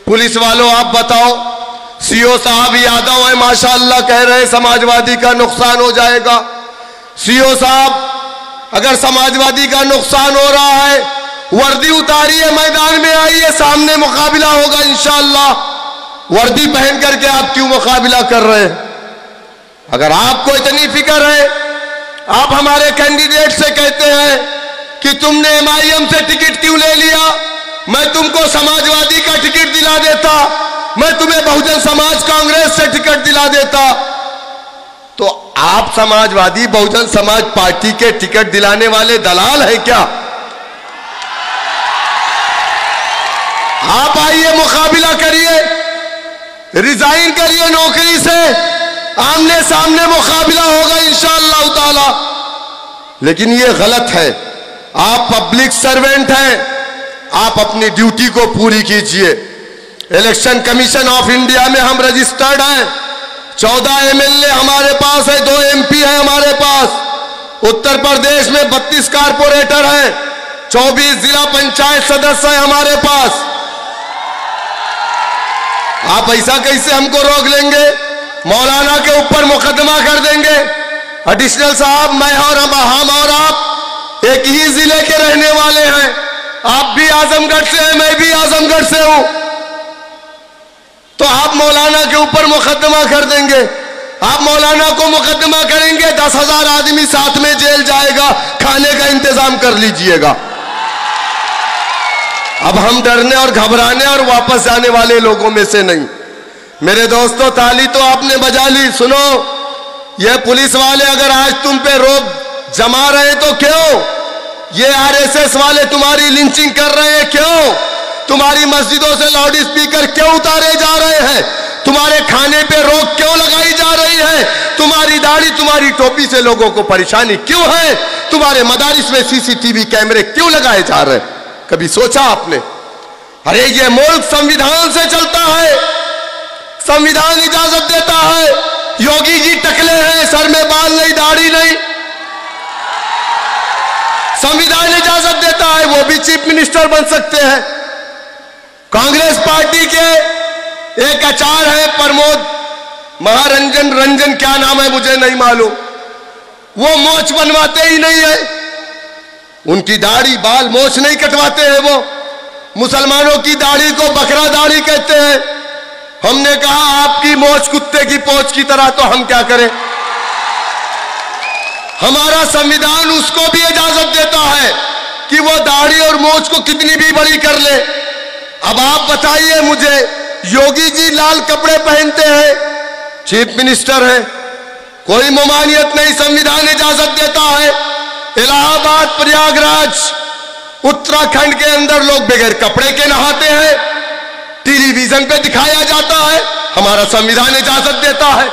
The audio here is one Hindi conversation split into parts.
पुलिस वालों आप बताओ, सीओ साहब यादव है माशाअल्लाह, कह रहे हैं समाजवादी का नुकसान हो जाएगा। सीओ साहब अगर समाजवादी का नुकसान हो रहा है, वर्दी उतारिए, मैदान में आइए, सामने मुकाबला होगा इंशाअल्लाह। वर्दी पहन करके आप क्यों मुकाबला कर रहे हैं? अगर आपको इतनी फिक्र है, आप हमारे कैंडिडेट से कहते हैं कि तुमने एमआईएम से टिकट क्यों ले लिया, मैं तुमको समाजवादी का टिकट दिला देता, मैं तुम्हें बहुजन समाज कांग्रेस से टिकट दिला देता। तो आप समाजवादी बहुजन समाज पार्टी के टिकट दिलाने वाले दलाल हैं क्या? आप आइए, मुकाबला करिए, रिजाइन करिए नौकरी से, आमने सामने मुकाबला होगा इंशाअल्लाह ताला। लेकिन ये गलत है। आप पब्लिक सर्वेंट हैं, आप अपनी ड्यूटी को पूरी कीजिए। इलेक्शन कमीशन ऑफ इंडिया में हम रजिस्टर्ड हैं, 14 एमएलए हमारे पास है, 2 एमपी हैं हमारे पास। उत्तर प्रदेश में 32 कारपोरेटर हैं, 24 जिला पंचायत सदस्य हैं हमारे पास। आप ऐसा कैसे हमको रोक लेंगे? मौलाना के ऊपर मुकदमा कर देंगे? एडिशनल साहब, मैं और हम और आप एक ही जिले के रहने वाले हैं। आप भी आजमगढ़ से हैं, मैं भी आजमगढ़ से हूं। तो आप मौलाना के ऊपर मुकदमा कर देंगे? आप मौलाना को मुकदमा करेंगे, 10,000 आदमी साथ में जेल जाएगा, खाने का इंतजाम कर लीजिएगा। अब हम डरने और घबराने और वापस जाने वाले लोगों में से नहीं। मेरे दोस्तों, ताली तो आपने बजा ली। सुनो, ये पुलिस वाले अगर आज तुम पे रोब जमा रहे तो क्यों? ये आरएसएस वाले तुम्हारी लिंचिंग कर रहे हैं क्यों? तुम्हारी मस्जिदों से लाउड स्पीकर क्यों उतारे जा रहे हैं? तुम्हारे खाने पे रोक क्यों लगाई जा रही है? तुम्हारी दाढ़ी, तुम्हारी टोपी से लोगों को परेशानी क्यों है? तुम्हारे मदारिस में सीसीटीवी कैमरे क्यों लगाए जा रहे हैं? कभी सोचा आपने? अरे ये मुल्क संविधान से चलता है, संविधान इजाजत देता है। योगी जी टकले हैं, सर में बाल नहीं, दाढ़ी नहीं, संविधान इजाजत देता है, वो भी चीफ मिनिस्टर बन सकते हैं। कांग्रेस पार्टी के एक आचार्य है प्रमोद रंजन, क्या नाम है मुझे नहीं मालूम, वो मोछ बनवाते ही नहीं है, उनकी दाढ़ी बाल मोछ नहीं कटवाते हैं। वो मुसलमानों की दाढ़ी को बकरा दाढ़ी कहते हैं। हमने कहा आपकी मोछ कुत्ते की पोंछ की तरह, तो हम क्या करें? हमारा संविधान उसको भी इजाजत देता है कि वो दाढ़ी और मोछ को कितनी भी बड़ी कर ले। अब आप बताइए मुझे, योगी जी लाल कपड़े पहनते हैं, चीफ मिनिस्टर है, कोई ममानियत नहीं, संविधान इजाजत देता है। इलाहाबाद, प्रयागराज, उत्तराखंड के अंदर लोग बगैर कपड़े के नहाते हैं, टेलीविजन पे दिखाया जाता है, हमारा संविधान इजाजत देता है।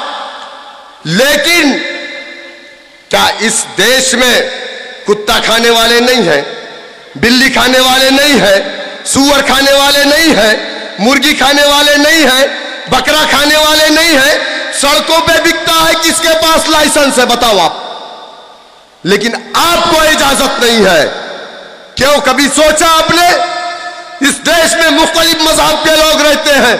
लेकिन क्या इस देश में कुत्ता खाने वाले नहीं हैं, बिल्ली खाने वाले नहीं हैं, सूअर खाने वाले नहीं हैं, मुर्गी खाने वाले नहीं हैं, बकरा खाने वाले नहीं हैं? सड़कों पे बिकता है, किसके पास लाइसेंस है बताओ आप? लेकिन आपको इजाजत नहीं है। क्यों? कभी सोचा आपने? इस देश में मुख्तलिफ मजहब के लोग रहते हैं,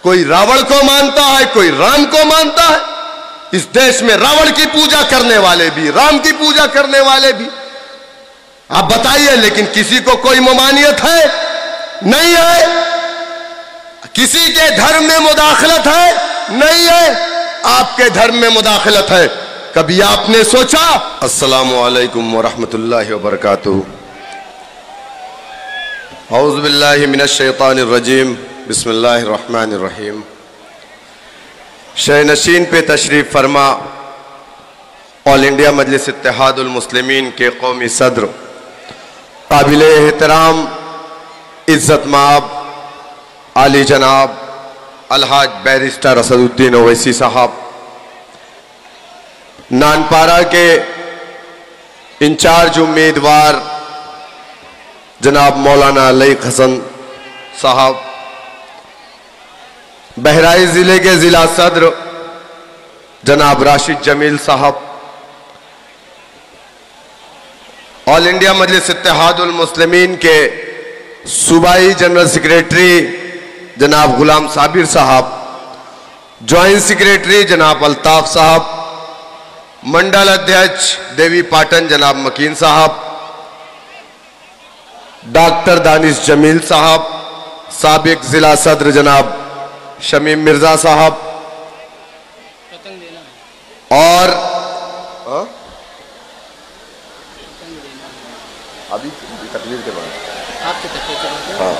कोई रावण को मानता है, कोई राम को मानता है। इस देश में रावण की पूजा करने वाले भी, राम की पूजा करने वाले भी। आप बताइए, लेकिन किसी को कोई ममानियत है? नहीं है। किसी के धर्म में मुदाखलत है? नहीं है। आपके धर्म में मुदाखलत है, कभी आपने सोचा? अस्सलामु अलैकुम वरहमतुल्लाहि वबरकातुहू। औज़ु बिल्लाहि मिनश शैतानिर रजीम, बिस्मिल्लाहिर रहमानिर रहीम। शहनशीन पे तशरीफ़ फरमा ऑल इंडिया मजलिस इत्तेहादुल मुस्लिमीन के कौमी सदर, काबिल एहतराम, इज़्ज़त माब, आली जनाब अलहाज बैरिस्टर असदुद्दीन ओवैसी साहब, नानपारा के इंचार्ज उम्मीदवार जनाब मौलाना लईक हसन साहब, बहराइच जिले के जिला सदर जनाब राशिद जमील साहब, ऑल इंडिया मजलिस इत्तेहादुल मुस्लिमीन के सूबाई जनरल सेक्रेटरी जनाब गुलाम साबिर साहब, ज्वाइंट सेक्रेटरी जनाब अल्ताफ साहब, मंडल अध्यक्ष देवी पाटन जनाब मकीन साहब, डॉक्टर दानिश जमील साहब, साबिक जिला सदर जनाब शमीम मिर्जा साहब, और अभी तकरीर के बाद हाँ,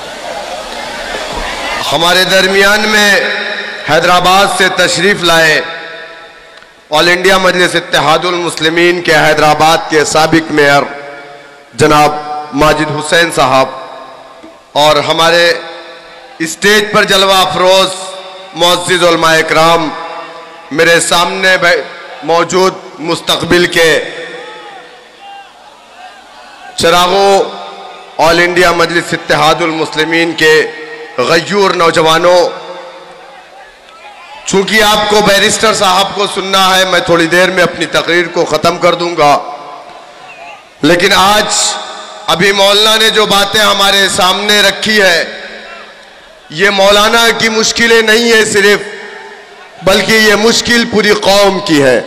हमारे दरमियान में हैदराबाद से तशरीफ लाए ऑल इंडिया मजलिस इत्तेहादुल मुस्लिमीन के हैदराबाद के साबिक मेयर जनाब माजिद हुसैन साहब, और हमारे स्टेज पर जलवा अफरोज मुअज़्ज़िज़ उलमाए इकराम, मेरे सामने मौजूद मुस्तकबिल के चिरागों, ऑल इंडिया मजलिस इत्तेहादुल मुस्लिमीन के गयूर नौजवानों, चूंकि आपको बैरिस्टर साहब को सुनना है, मैं थोड़ी देर में अपनी तकरीर को ख़त्म कर दूंगा, लेकिन आज अभी मौलाना ने जो बातें हमारे सामने रखी है, ये मौलाना की मुश्किलें नहीं है सिर्फ, बल्कि ये मुश्किल पूरी कौम की है।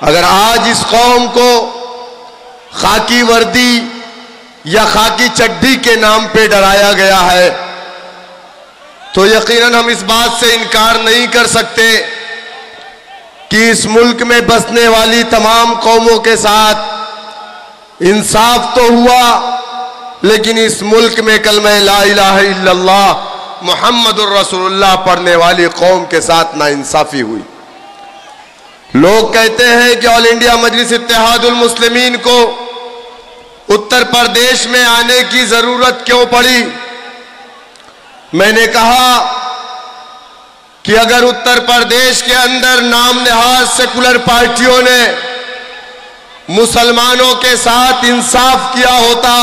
अगर आज इस कौम को खाकी वर्दी या खाकी चड्डी के नाम पे डराया गया है, तो यकीनन हम इस बात से इनकार नहीं कर सकते कि इस मुल्क में बसने वाली तमाम कौमों के साथ इंसाफ तो हुआ, लेकिन इस मुल्क में कलमा ला इलाहा इल्लल्लाह मुहम्मदुर रसूलुल्लाह पढ़ने वाली कौम के साथ नाइंसाफी हुई। लोग कहते हैं कि ऑल इंडिया मजलिस इत्तेहादुल मुस्लिमीन को उत्तर प्रदेश में आने की जरूरत क्यों पड़ी। मैंने कहा कि अगर उत्तर प्रदेश के अंदर नाम नहाज सेकुलर पार्टियों ने मुसलमानों के साथ इंसाफ किया होता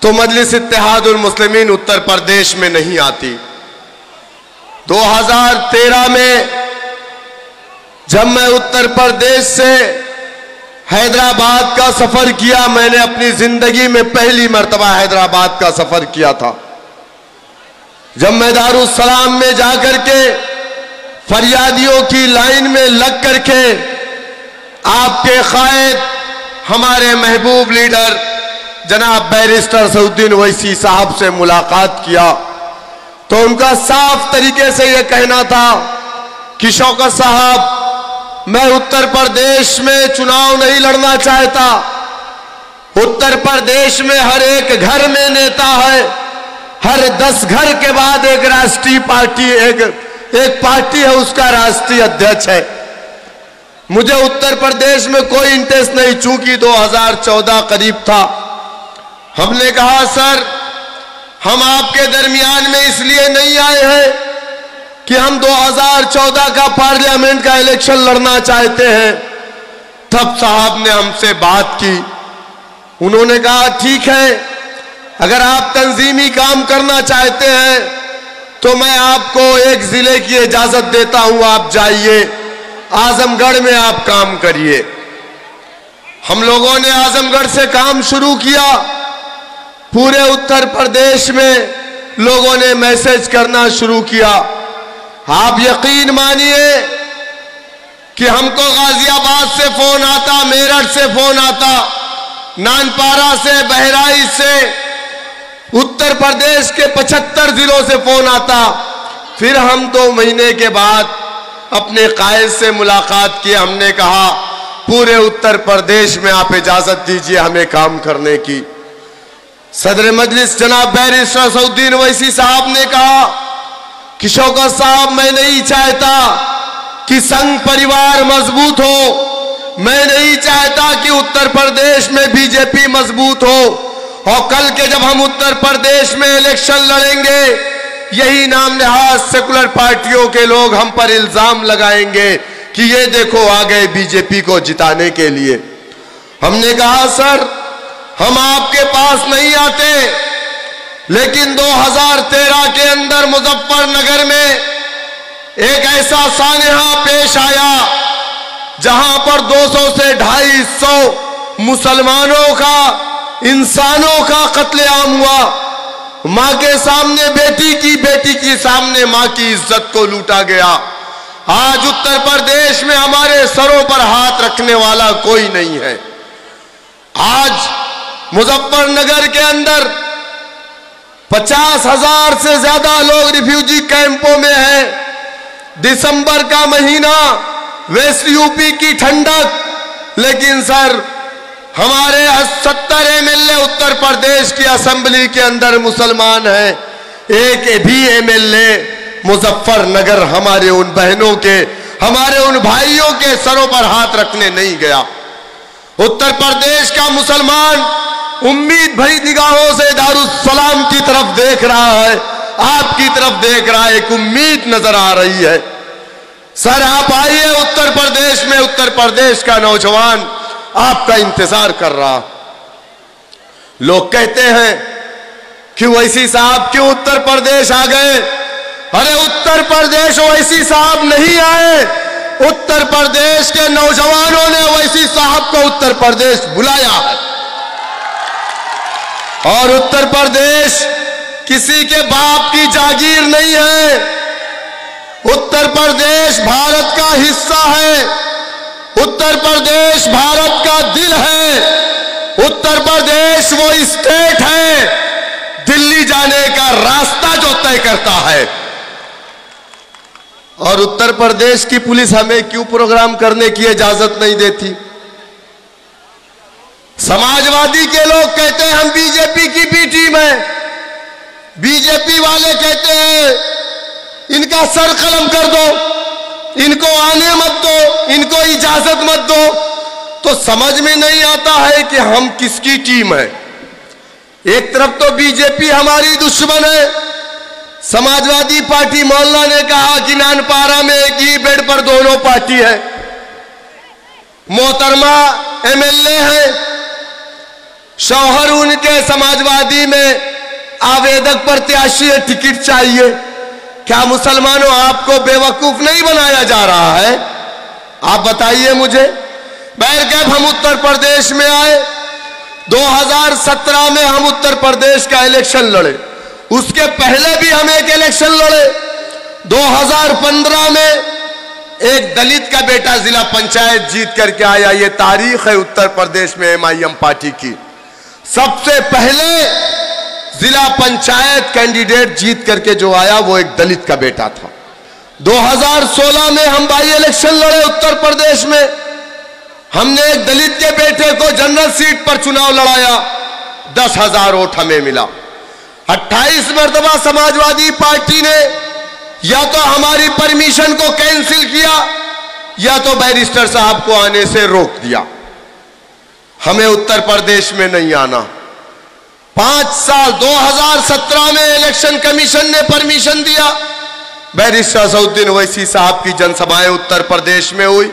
तो मजलिस इत्तेहादुल मुस्लिमीन उत्तर प्रदेश में नहीं आती। 2013 में जब मैं उत्तर प्रदेश से हैदराबाद का सफर किया, मैंने अपनी जिंदगी में पहली मर्तबा हैदराबाद का सफर किया था। जब मैं दारुस्सलाम में जाकर के फरियादियों की लाइन में लग करके आपके कायद हमारे महबूब लीडर जनाब बैरिस्टर सऊद्दीन ओवैसी साहब से मुलाकात किया, तो उनका साफ तरीके से यह कहना था कि शौकत साहब, मैं उत्तर प्रदेश में चुनाव नहीं लड़ना चाहता। उत्तर प्रदेश में हर एक घर में नेता है, हर 10 घर के बाद एक राष्ट्रीय पार्टी, एक पार्टी है, उसका राष्ट्रीय अध्यक्ष है। मुझे उत्तर प्रदेश में कोई इंटरेस्ट नहीं, चूंकि 2014 करीब था। हमने कहा सर, हम आपके दरमियान में इसलिए नहीं आए हैं कि हम 2014 का पार्लियामेंट का इलेक्शन लड़ना चाहते हैं। तब साहब ने हमसे बात की, उन्होंने कहा ठीक है, अगर आप तंजीमी काम करना चाहते हैं तो मैं आपको एक जिले की इजाजत देता हूं, आप जाइए आजमगढ़ में आप काम करिए। हम लोगों ने आजमगढ़ से काम शुरू किया। पूरे उत्तर प्रदेश में लोगों ने मैसेज करना शुरू किया। आप यकीन मानिए कि हमको गाजियाबाद से फोन आता, मेरठ से फोन आता, नानपारा से, बहराइच से, उत्तर प्रदेश के 75 जिलों से फोन आता। फिर हम 2 महीने के बाद अपने कायद से मुलाकात की। हमने कहा पूरे उत्तर प्रदेश में आप इजाजत दीजिए हमें काम करने की। सदर मजलिस जनाब बैरिस्टर सऊद्दीन ओवैसी साहब ने कहा कि शौकत साहब, मैं नहीं चाहता कि संघ परिवार मजबूत हो, मैं नहीं चाहता कि उत्तर प्रदेश में बीजेपी मजबूत हो, और कल के जब हम उत्तर प्रदेश में इलेक्शन लड़ेंगे, यही नाम नहाज सेकुलर पार्टियों के लोग हम पर इल्जाम लगाएंगे कि ये देखो आ गए बीजेपी को जिताने के लिए। हमने कहा सर, हम आपके पास नहीं आते, लेकिन 2013 के अंदर मुजफ्फरनगर में एक ऐसा सानेहा पेश आया जहां पर 200 से 250 मुसलमानों का, इंसानों का कत्लेआम हुआ। मां के सामने बेटी की सामने मां की इज्जत को लूटा गया। आज उत्तर प्रदेश में हमारे सरों पर हाथ रखने वाला कोई नहीं है। आज मुजफ्फरनगर के अंदर 50,000 से ज्यादा लोग रिफ्यूजी कैंपों में हैं। दिसंबर का महीना, वेस्ट यूपी की ठंडक, लेकिन सर हमारे 70 एमएलए उत्तर प्रदेश की असेंबली के अंदर मुसलमान हैं। एक भी एमएलए मुजफ्फरनगर हमारे उन बहनों के, हमारे उन भाइयों के सरों पर हाथ रखने नहीं गया। उत्तर प्रदेश का मुसलमान उम्मीद भरी निगाहों से दारुस्सलाम की तरफ देख रहा है, आपकी तरफ देख रहा है, एक उम्मीद नजर आ रही है। सर आप आइए उत्तर प्रदेश में, उत्तर प्रदेश का नौजवान आपका इंतजार कर रहा। लोग कहते हैं कि ओवैसी साहब क्यों उत्तर प्रदेश आ गए? अरे उत्तर प्रदेश ओवैसी साहब नहीं आए, उत्तर प्रदेश के नौजवानों ने ओवैसी साहब को उत्तर प्रदेश बुलाया है। और उत्तर प्रदेश किसी के बाप की जागीर नहीं है। उत्तर प्रदेश भारत का हिस्सा है। उत्तर प्रदेश भारत का दिल है। उत्तर प्रदेश वो स्टेट है, दिल्ली जाने का रास्ता जो तय करता है। और उत्तर प्रदेश की पुलिस हमें क्यों प्रोग्राम करने की इजाजत नहीं देती? समाजवादी के लोग कहते हैं हम बीजेपी की बी टीम है। बीजेपी वाले कहते हैं इनका सर कलम कर दो, इनको आने मत दो, इनको इजाजत मत दो। तो समझ में नहीं आता है कि हम किसकी टीम है। एक तरफ तो बीजेपी हमारी दुश्मन है। समाजवादी पार्टी मौलाना ने कहा कि नानपारा में एक ही बेड पर दोनों पार्टी है। मोहतरमा एमएलए है, शौहर उनके समाजवादी में आवेदक प्रत्याशी है, टिकट चाहिए। क्या मुसलमानों आपको बेवकूफ नहीं बनाया जा रहा है? आप बताइए मुझे। बहरकैफ हम उत्तर प्रदेश में आए, 2017 में हम उत्तर प्रदेश का इलेक्शन लड़े। उसके पहले भी हम एक इलेक्शन लड़े। 2015 में एक दलित का बेटा जिला पंचायत जीत करके आया। ये तारीख है उत्तर प्रदेश में एमआईएम पार्टी की। सबसे पहले जिला पंचायत कैंडिडेट जीत करके जो आया वो एक दलित का बेटा था। 2016 में हम बाई इलेक्शन लड़े उत्तर प्रदेश में। हमने एक दलित के बेटे को जनरल सीट पर चुनाव लड़ाया, 10,000 वोट हमें मिला। 28 मरतबा समाजवादी पार्टी ने या तो हमारी परमिशन को कैंसिल किया या तो बैरिस्टर साहब को आने से रोक दिया। हमें उत्तर प्रदेश में नहीं आना। 5 साल 2017 में इलेक्शन कमीशन ने परमिशन दिया। बैरिस्टर असदुद्दीन ओवैसी साहब की जनसभाएं उत्तर प्रदेश में हुई।